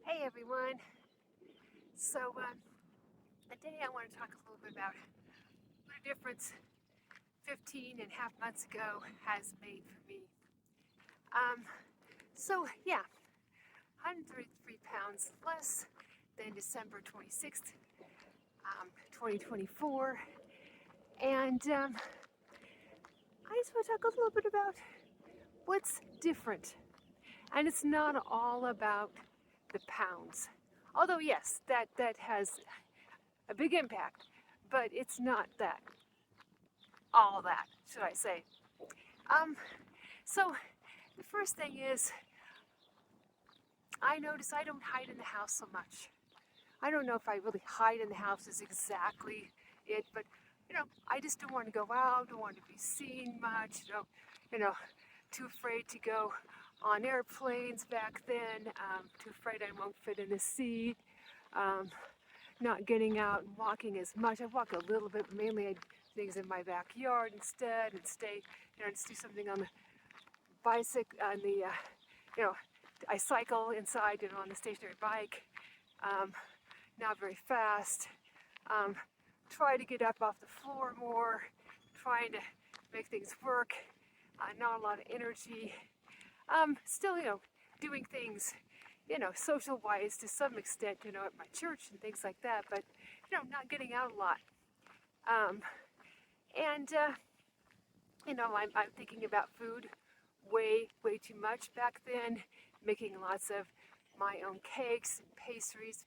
Hey everyone. Today I want to talk a little bit about what a difference 15 and a half months ago has made for me. Um, yeah, 133 pounds less than December 26th, 2024. And I just want to talk a little bit about what's different. And it's not all about the pounds. Although, yes, that has a big impact, but it's not all that, should I say. So the first thing is I notice I don't hide in the house so much. I don't know if I really hide in the house is exactly it, but I just don't want to go out, don't want to be seen much, too afraid to go on airplanes back then, too afraid I won't fit in the seat, not getting out and walking as much. I walk a little bit, but mainly I do things in my backyard instead and stay, just do something on the bicycle, on the, I cycle inside, on the stationary bike, not very fast, try to get up off the floor more, trying to make things work, not a lot of energy, still, doing things, social-wise to some extent, at my church and things like that, but, not getting out a lot. I'm thinking about food way too much back then, making lots of my own cakes and pastries,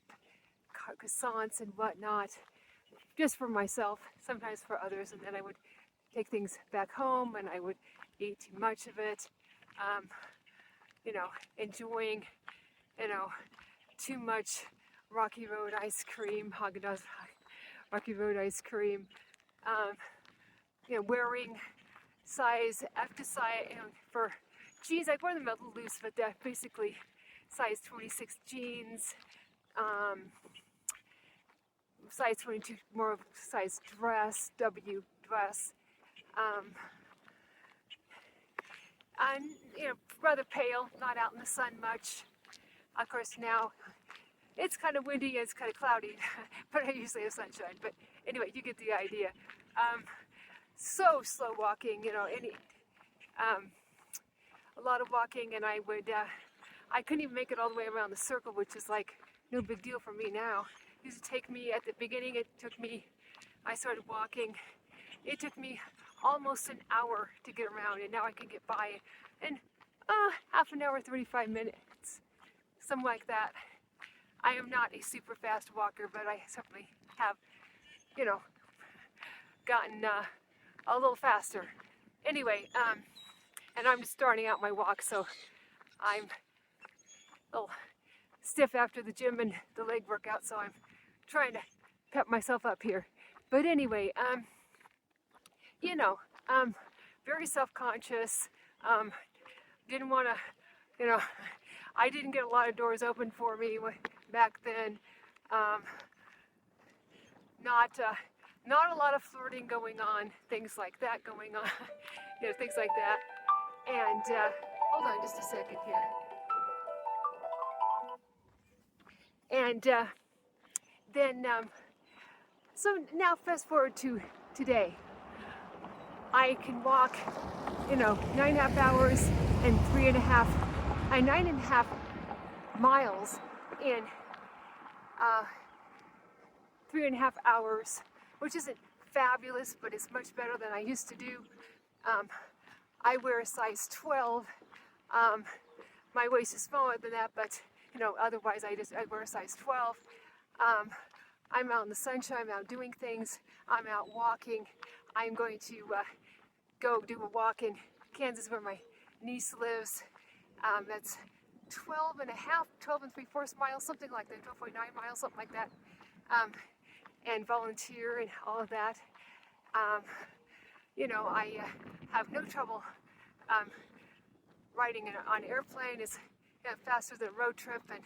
croissants and whatnot, just for myself, sometimes for others, and then I would take things back home and I would eat too much of it, enjoying, too much Rocky Road ice cream, Haagen-Dazs Rocky Road ice cream, wearing size after size, for jeans, I wear them a little loose, but they're basically size 26 jeans, size 22, more of size dress, W dress, and, rather pale, not out in the sun much. Of course, now it's kind of windy and it's kind of cloudy, but I usually have sunshine. But anyway, you get the idea. So slow walking, a lot of walking, and I couldn't even make it all the way around the circle, which is like no big deal for me now. It used to take me, at the beginning, I started walking, it took me almost an hour to get around, and now I can get by in half an hour, 35 minutes, something like that. I am not a super fast walker, but I certainly have, gotten a little faster. Anyway, and I'm just starting out my walk, so I'm a little stiff after the gym and the leg workout, so I'm trying to pep myself up here. But anyway, very self-conscious, didn't want to, I didn't get a lot of doors open for me back then, not a lot of flirting going on, things like that going on, things like that. And hold on just a second here. And then, so now fast forward to today. I can walk, 9.5 hours and 9.5 miles in 3.5 hours, which isn't fabulous, but it's much better than I used to do. I wear a size 12. My waist is smaller than that, but otherwise I wear a size 12. I'm out in the sunshine, I'm out doing things, I'm out walking. I'm going to go do a walk in Kansas where my niece lives. That's 12 and 3/4 miles, something like that, 12.9 miles, something like that. And volunteer and all of that. I have no trouble riding on an airplane. It's faster than a road trip, and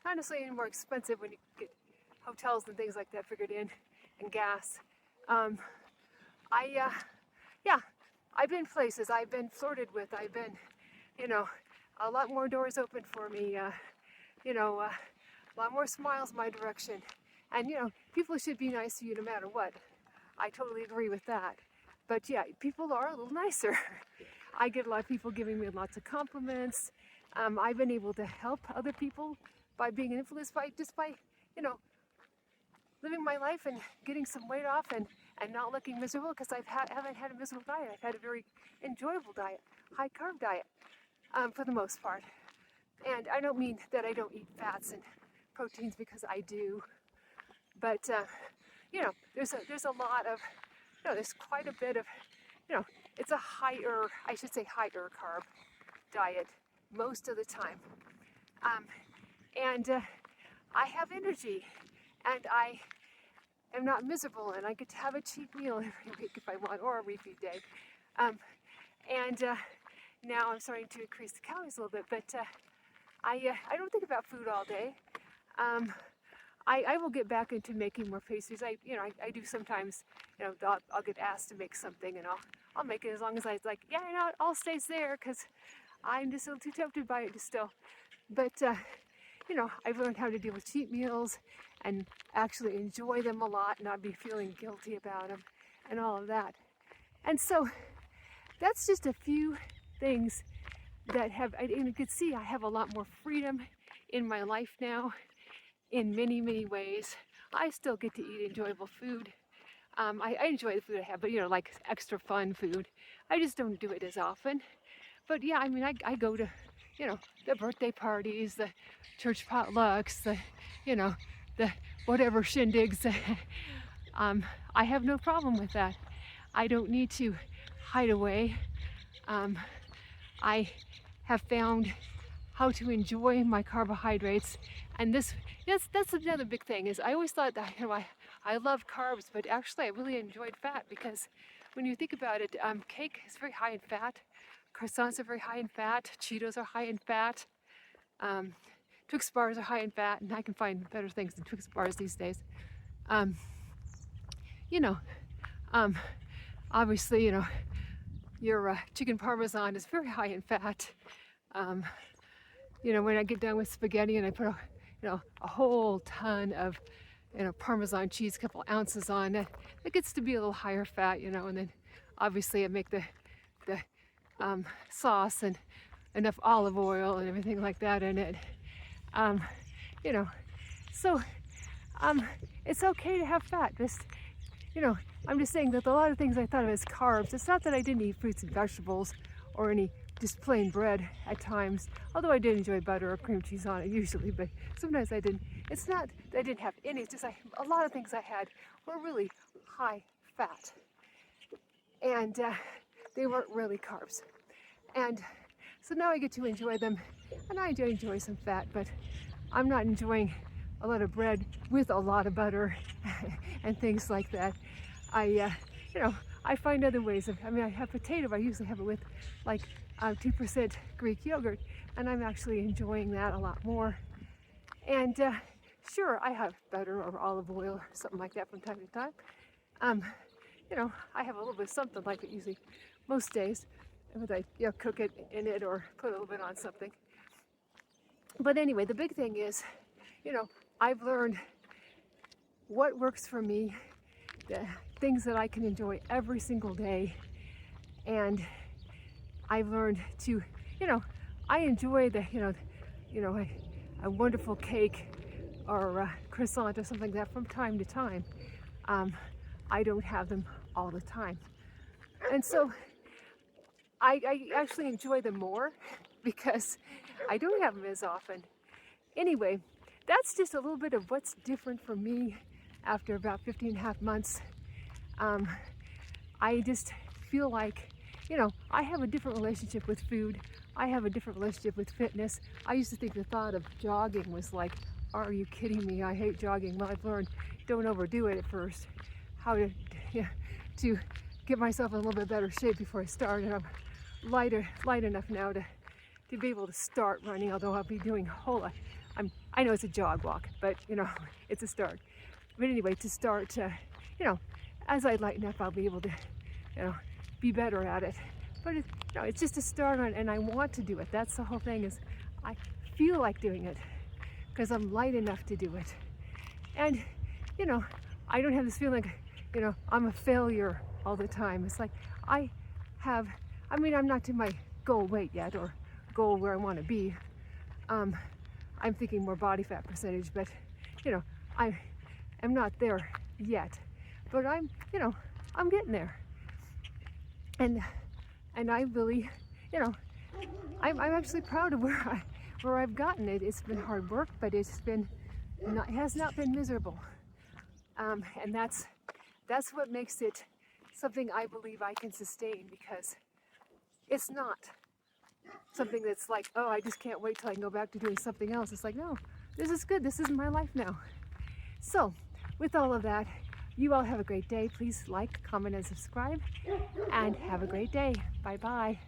honestly, more expensive when you get hotels and things like that figured in, and gas. I've been places, I've been flirted with, I've been, a lot more doors open for me A lot more smiles my direction. And, people should be nice to you no matter what. I totally agree with that. But yeah, people are a little nicer. I get a lot of people giving me lots of compliments. I've been able to help other people by being influenced by living my life and getting some weight off and not looking miserable, because haven't had a miserable diet. I've had a very enjoyable diet, high carb diet, for the most part. And I don't mean that I don't eat fats and proteins, because I do. But there's a lot of, there's quite a bit of, it's a higher carb diet most of the time. And I have energy, and I am not miserable, and I get to have a cheat meal every week if I want, or a refeed day. Now I'm starting to increase the calories a little bit, but I don't think about food all day. I will get back into making more pastries. I do sometimes. I'll get asked to make something, and I'll make it as long as I like. Yeah, it all stays there, because I'm just a little too tempted by it still. But I've learned how to deal with cheat meals and actually enjoy them a lot, not be feeling guilty about them, and all of that. And so that's just a few things that and you can see I have a lot more freedom in my life now, in many, many ways. I still get to eat enjoyable food. I enjoy the food I have, but like extra fun food. I just don't do it as often. But yeah, I go to, the birthday parties, the church potlucks, the whatever shindigs. I have no problem with that. I don't need to hide away. I have found how to enjoy my carbohydrates, and that's another big thing. Is I always thought that I love carbs, but actually I really enjoyed fat, because when you think about it, cake is very high in fat, croissants are very high in fat, Cheetos are high in fat, Twix bars are high in fat, and I can find better things than Twix bars these days. Obviously, your chicken parmesan is very high in fat. When I get done with spaghetti and I put a whole ton of Parmesan cheese, a couple ounces on it, it gets to be a little higher fat, and then obviously I make the sauce and enough olive oil and everything like that in it. So it's okay to have fat. I'm just saying that a lot of things I thought of as carbs, it's not that I didn't eat fruits and vegetables or any just plain bread at times, although I did enjoy butter or cream cheese on it usually, but sometimes I didn't. It's not that I didn't have any, it's just a lot of things I had were really high fat, and they weren't really carbs. And so now I get to enjoy them, and I do enjoy some fat, but I'm not enjoying a lot of bread with a lot of butter and things like that. I find other ways of, I have potato, I usually have it with like 2% Greek yogurt, and I'm actually enjoying that a lot more. And sure, I have butter or olive oil or something like that from time to time. I have a little bit of something like it usually most days, but I cook it in it or put a little bit on something. But anyway, the big thing is, I've learned what works for me, the things that I can enjoy every single day, and I've learned to, I enjoy a wonderful cake or a croissant or something like that from time to time. I don't have them all the time, and so I actually enjoy them more because I don't have them as often. Anyway, that's just a little bit of what's different for me after about 15.5 months. I just feel like, I have a different relationship with food. I have a different relationship with fitness. I used to think the thought of jogging was like, are you kidding me? I hate jogging. Well, I've learned don't overdo it at first. How to get myself in a little bit better shape before I start. And I'm light enough now to be able to start running, although I'll be doing a whole lot. I know it's a jog walk, but it's a start. But anyway, to start, as I lighten up, I'll be able to, be better at it. But it's just a start on, and I want to do it. That's the whole thing. Is I feel like doing it. because I'm light enough to do it. And, you know, I don't have this feeling like, you know, I'm a failure all the time. It's like I'm not to my goal weight yet or goal where I want to be. I'm thinking more body fat percentage, but, you know, I am not there yet. But I'm getting there. And I really, you know, I'm actually proud of where I've gotten it. It's been hard work, but it has not been miserable. And that's what makes it something I believe I can sustain, because it's not something that's like, oh, I just can't wait till I can go back to doing something else. It's like, no, this is good. This is my life now. So with all of that, you all have a great day. Please like, comment, and subscribe, and have a great day. Bye-bye.